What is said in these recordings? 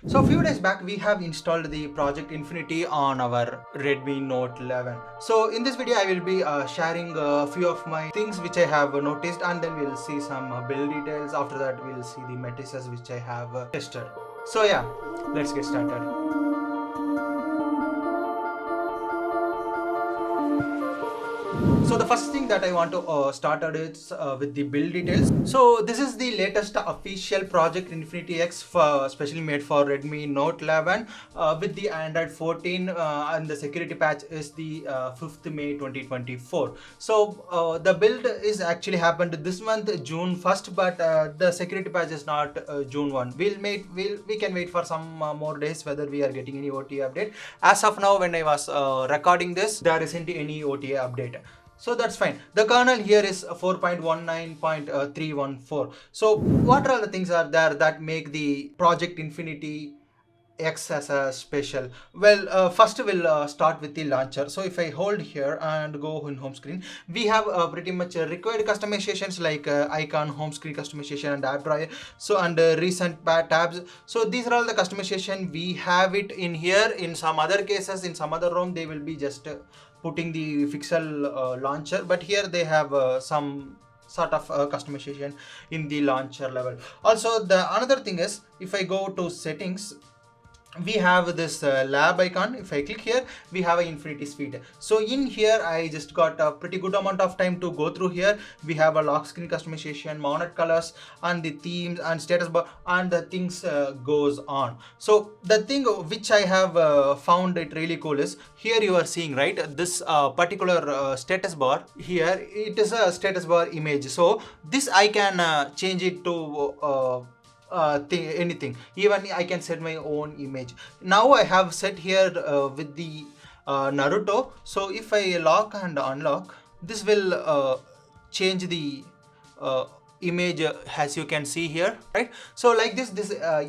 So a few days back we have installed the Project Infinity on our Redmi Note 11. So in this video I will be sharing a few of my things which I have noticed, and then we'll see some build details. After that we'll see the matrices which I have tested. So yeah, let's get started. So the first thing that I want to start out is with the build details. So this is the latest official Project Infinity X specially made for Redmi Note 11 with the Android 14, and the security patch is the 5th May 2024. So the build is actually happened this month June 1st, but the security patch is not June 1. We can wait for some more days whether we are getting any OTA update. As of now, when I was recording this, there isn't any OTA update. So that's fine. The kernel here is 4.19.314. So what are the things are there that make the Project Infinity X as a special? Well, first we'll start with the launcher. So if I hold here and go in home screen, we have pretty much required customizations like icon, home screen customization, and app drawer. So and recent tabs. So these are all the customization. We have it in here. In some other cases, in some other ROM, they will be just putting the Pixel launcher, but here they have some sort of customization in the launcher level. Also, the another thing is, if I go to settings, we have this lab icon. If I click here, we have an infinity speed. So in here I just got a pretty good amount of time to go through here. We have a lock screen customization, mounted colors, and the themes and status bar, and the things goes on. So the thing which I have found it really cool is, here you are seeing, right, this particular status bar here, it is a status bar image. So this I can change it to anything. Even I can set my own image. Now I have set here with the Naruto. So if I lock and unlock, this will change the image as you can see here, right? So like this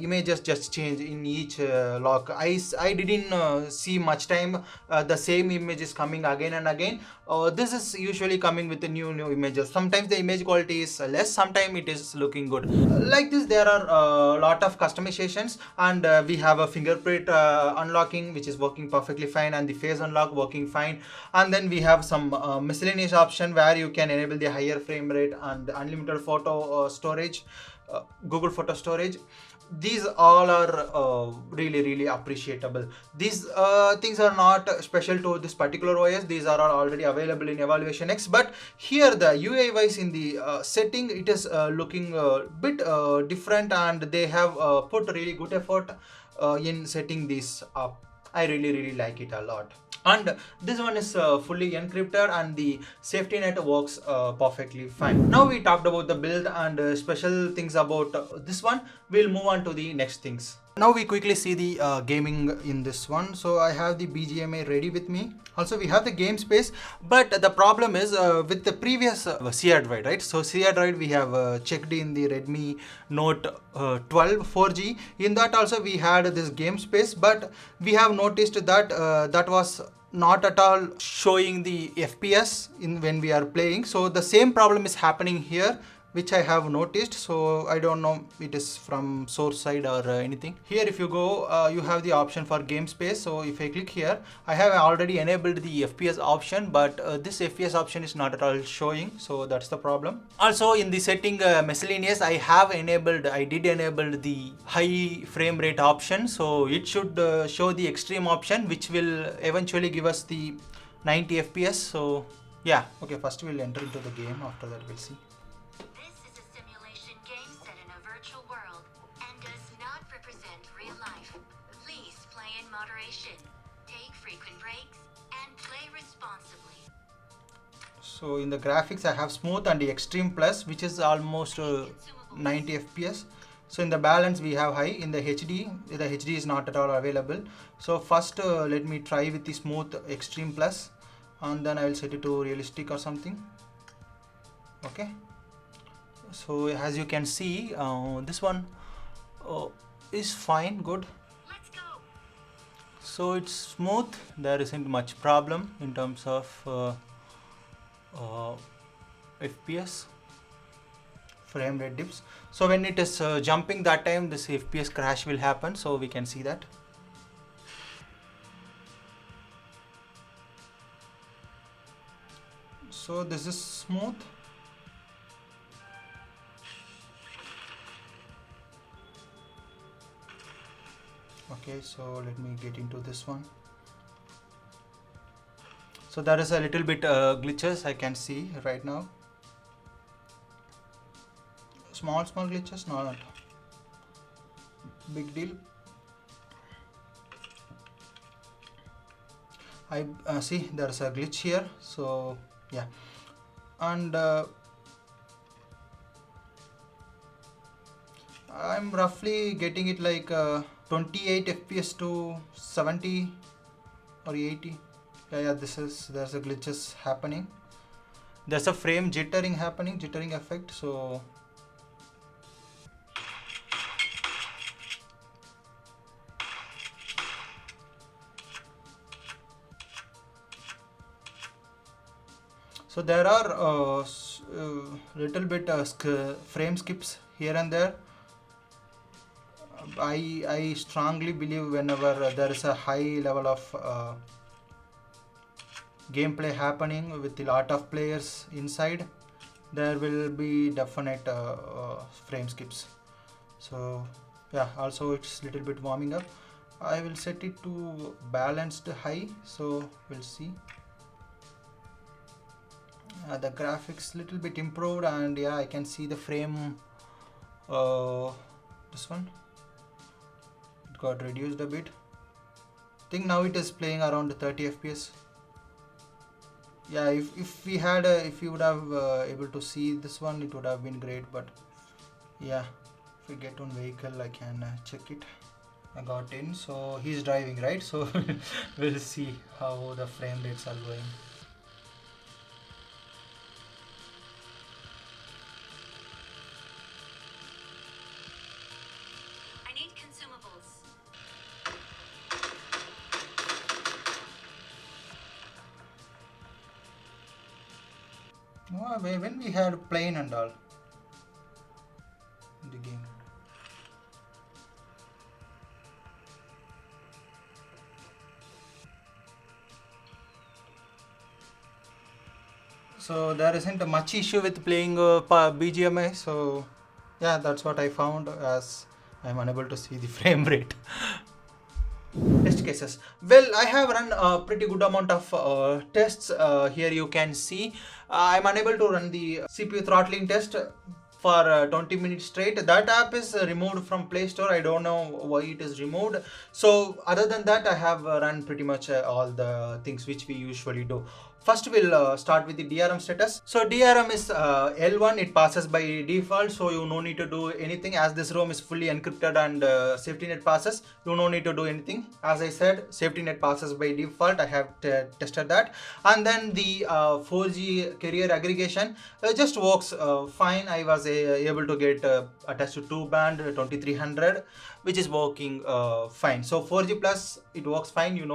images just change in each lock. I didn't see much time the same image is coming again and again. This is usually coming with the new images. Sometimes the image quality is less, sometimes it is looking good. Like this, there are a lot of customizations, and we have a fingerprint unlocking which is working perfectly fine, and the face unlock working fine. And then we have some miscellaneous option where you can enable the higher frame rate and unlimited photo storage, Google photo storage. These all are really appreciable. These things are not special to this particular OS. These are all already available in Evaluation X, but here the UI wise in the setting, it is looking a bit different, and they have put really good effort in setting this up. I really like it a lot. And this one is fully encrypted, and the safety net works perfectly fine. Now we talked about the build and special things about this one. We'll move on to the next things. Now we quickly see the gaming in this one. So I have the BGMI ready with me. Also we have the game space, but the problem is with the previous ShareAlike, right? So ShareAlike we have checked in the Redmi Note 12 4G. In that also we had this game space, but we have noticed that that was not at all showing the FPS in when we are playing. So the same problem is happening here, which I have noticed. So I don't know it is from source side or anything. Here if you go, you have the option for game space. So if I click here, I have already enabled the FPS option, but this FPS option is not at all showing. So that's the problem. Also in the setting miscellaneous, I did enable the high frame rate option. So it should show the extreme option, which will eventually give us the 90 FPS. So yeah, okay, first we'll enter into the game. After that we'll see. So in the graphics I have smooth and the extreme plus, which is almost 90 FPS. So in the balance we have high. In the HD is not at all available. So first let me try with the smooth extreme plus, and then I will set it to realistic or something. Okay. So as you can see, this one is fine, good. So it's smooth. There isn't much problem in terms of FPS. frame rate dips. So when it is jumping, that time this FPS crash will happen, so we can see that. So this is smooth. Okay, so let me get into this one. So there is a little bit glitches I can see right now. Small glitches, not big deal. I see there's a glitch here, so yeah, and I'm roughly getting it like 28 FPS to 70 or 80. Yeah, there's a glitches happening. There's a frame jittering happening, jittering effect. So there are little bit frame skips here and there. I strongly believe whenever there is a high level of gameplay happening with a lot of players inside, there will be definite frame skips. So yeah, also it's little bit warming up. I will set it to balanced high, so we'll see. The graphics little bit improved, and yeah, I can see the frame, this one, it got reduced a bit. I think now it is playing around 30 FPS. Yeah, if we had if you would have able to see this one, it would have been great. But yeah, if we get on vehicle, I can check it. I got in, so he's driving, right? So we'll see how the frame rates are going. I need consumables. When we had plane and all in the game. So there isn't much issue with playing BGMI. So yeah, that's what I found, as I'm unable to see the frame rate. Test cases. Well, I have run a pretty good amount of tests. Here you can see I'm unable to run the CPU throttling test for 20 minutes straight. That app is removed from Play Store. I don't know why it is removed. So other than that, I have run pretty much all the things which we usually do. First, we'll start with the DRM status. So DRM is L1. It passes by default, so you no need to do anything, as this ROM is fully encrypted and SafetyNet passes. You no need to do anything. As I said, SafetyNet passes by default. I have tested that. And then the 4G carrier aggregation just works fine. I was able to get attached to 2 band 2300, which is working fine. So 4G plus, it works fine. You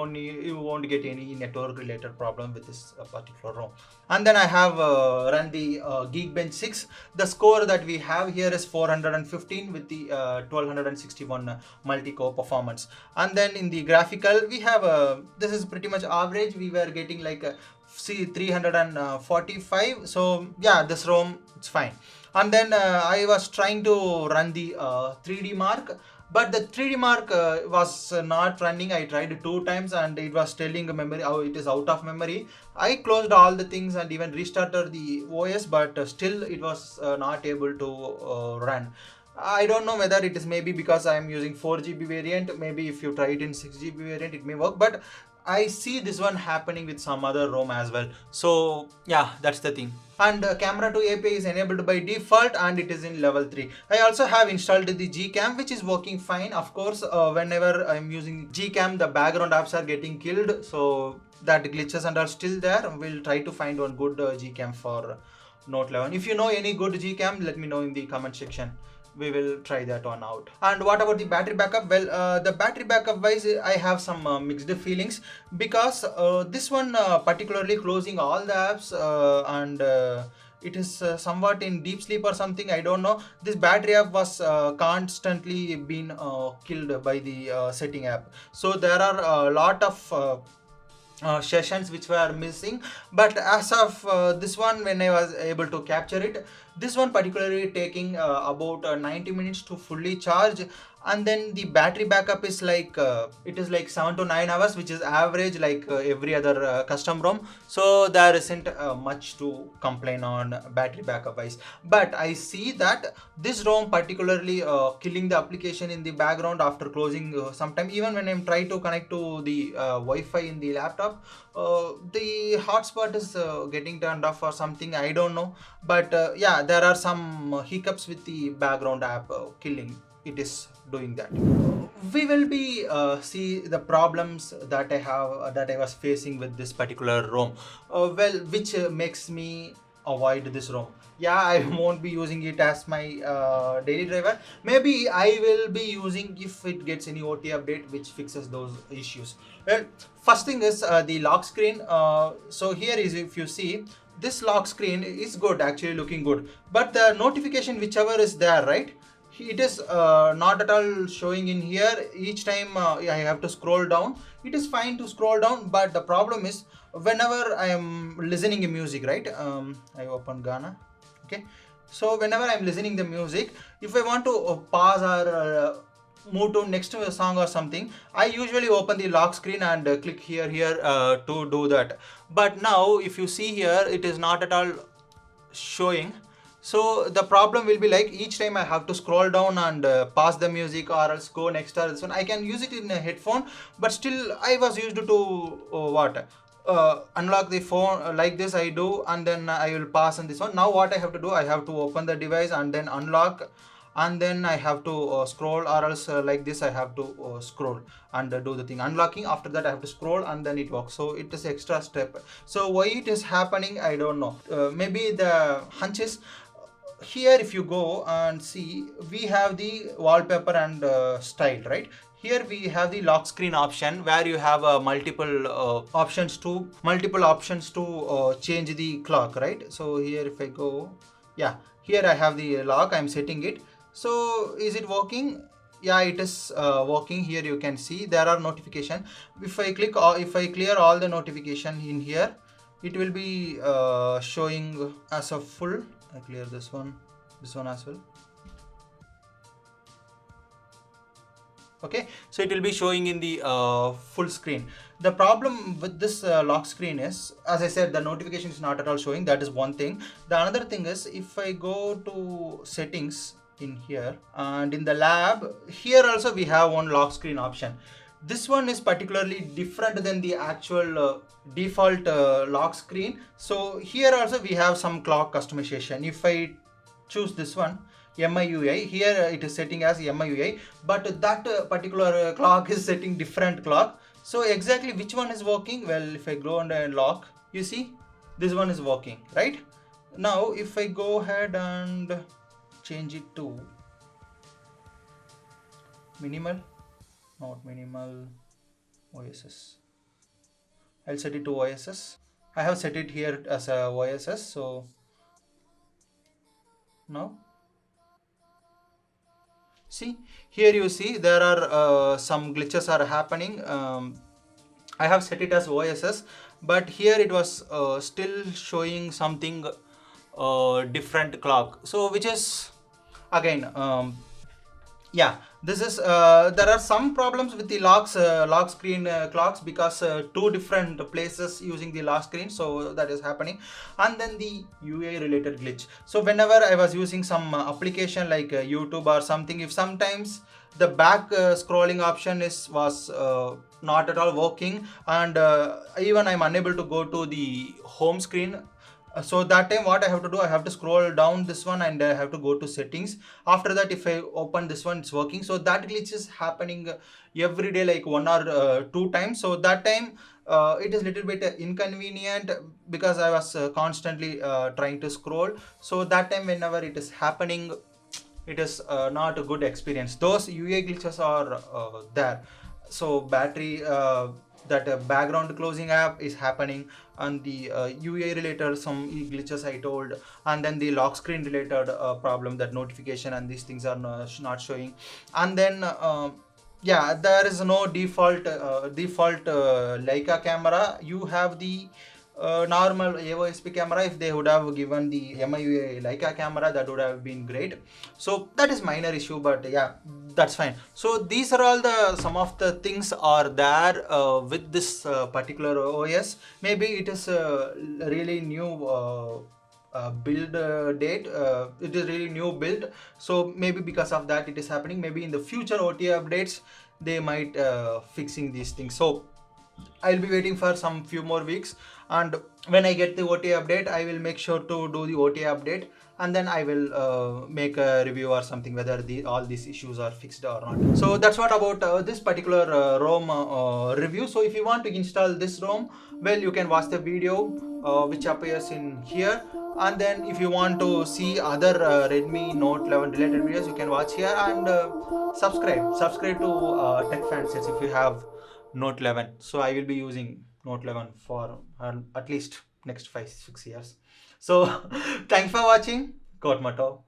won't get any network related problem with this particular ROM. And then I have run the Geekbench 6. The score that we have here is 415 with the 1261 multi-core performance. And then in the graphical, we have this is pretty much average. We were getting like 345. So yeah, this ROM, it's fine. And then I was trying to run the 3D Mark, but the 3D Mark was not running. I tried 2 times and it was telling memory, it is out of memory. I closed all the things and even restarted the OS, but still it was not able to run. I don't know whether it is maybe because I am using 4GB variant. Maybe if you try it in 6GB variant, it may work. But I see this one happening with some other ROM as well. So yeah, that's the thing. And camera to API is enabled by default and it is in level 3. I also have installed the Gcam, which is working fine. Of course, whenever I'm using Gcam, the background apps are getting killed. So that glitches and are still there. We'll try to find one good Gcam for Note 11. If you know any good Gcam, let me know in the comment section. We will try that one out. And what about the battery backup? Well, the battery backup wise, I have some mixed feelings, because this one particularly closing all the apps and it is somewhat in deep sleep or something, I don't know. This battery app was constantly been killed by the setting app. So there are a lot of sessions which were missing, but as of this one, when I was able to capture it, this one particularly taking about 90 minutes to fully charge, and then the battery backup is like it is like 7 to 9 hours, which is average like every other custom ROM. So there isn't much to complain on battery backup wise. But I see that this ROM particularly killing the application in the background after closing sometime. Even when I'm trying to connect to the Wi-Fi in the laptop, the hotspot is getting turned off or something, I don't know. But yeah, there are some hiccups with the background app killing. It is doing that. We will be see the problems that I have that I was facing with this particular ROM, well, which makes me avoid this ROM. Yeah, I won't be using it as my daily driver. Maybe I will be using if it gets any OT update which fixes those issues. Well, first thing is the lock screen. So here is, if you see, this lock screen is good, actually looking good, but the notification whichever is there, right, it is not at all showing in here. Each time I have to scroll down. It is fine to scroll down, but the problem is whenever I am listening to music, right, I open Ghana. Okay, so whenever I'm listening the music, if I want to pause or move to next song or something, I usually open the lock screen and click here to do that. But now if you see here, it is not at all showing. So the problem will be like each time I have to scroll down and pause the music or else go next or this one. I can use it in a headphone, but still I was used to what, unlock the phone like this I do, and then I will pass on this one. Now what I have to do, I have to open the device and then unlock, and then I have to scroll, or else like this I have to scroll and do the thing unlocking. After that I have to scroll and then it works. So it is extra step. So why it is happening, I don't know. Maybe the hunch is here. If you go and see, we have the wallpaper and style, right? Here we have the lock screen option where you have multiple options to change the clock, right? So here if I go, yeah, here I have the lock, I'm setting it. So is it working? Yeah, it is working. Here you can see there are notification. If I click, if I clear all the notification in here, it will be showing as a full. I clear this one as well. Okay, so it will be showing in the full screen. The problem with this lock screen is, as I said, the notification is not at all showing. That is one thing. The another thing is, if I go to settings in here and in the lab, here also we have one lock screen option. This one is particularly different than the actual default lock screen. So here also we have some clock customization. If I choose this one, MIUI, here it is setting as MIUI, but that particular clock is setting different clock. So exactly which one is working? Well, if I go and lock, you see this one is working, right? Now if I go ahead and change it to minimal, not minimal, OSS, I'll set it to OSS. I have set it here as a OSS. So now see, here you see there are some glitches are happening. I have set it as OSS, but here it was still showing something different clock. So which is again, yeah, this is there are some problems with the lock screen clocks, because two different places using the lock screen, so that is happening. And then the UA related glitch. So whenever I was using some application like YouTube or something, if sometimes the back scrolling option was not at all working, and even I'm unable to go to the home screen. So that time what I have to do, I have to scroll down this one and I have to go to settings. After that, if I open this one, it's working. So that glitch is happening every day, like 1 or 2 times. So that time it is little bit inconvenient, because I was constantly trying to scroll. So that time whenever it is happening, it is not a good experience. Those UA glitches are there. So battery that background closing app is happening, and the UA related some glitches I told, and then the lock screen related problem, that notification and these things are not showing. And then yeah, there is no default Leica camera. You have the normal AOSP camera. If they would have given the MIUA Leica camera, that would have been great. So that is minor issue, but yeah, that's fine. So these are all the some of the things are there with this particular OS. Maybe it is really new build date. It is really new build, so maybe because of that it is happening. Maybe in the future OTA updates they might fixing these things. So I'll be waiting for some few more weeks, and when I get the OTA update, I will make sure to do the OTA update, and then I will make a review or something whether all these issues are fixed or not. So that's what about this particular ROM review. So if you want to install this ROM, well, you can watch the video which appears in here. And then if you want to see other Redmi Note 11 related videos, you can watch here, and subscribe to Tech Fansets if you have Note 11. So I will be using Note 11 for at least next 5-6 years. So thanks for watching. Kot Mato.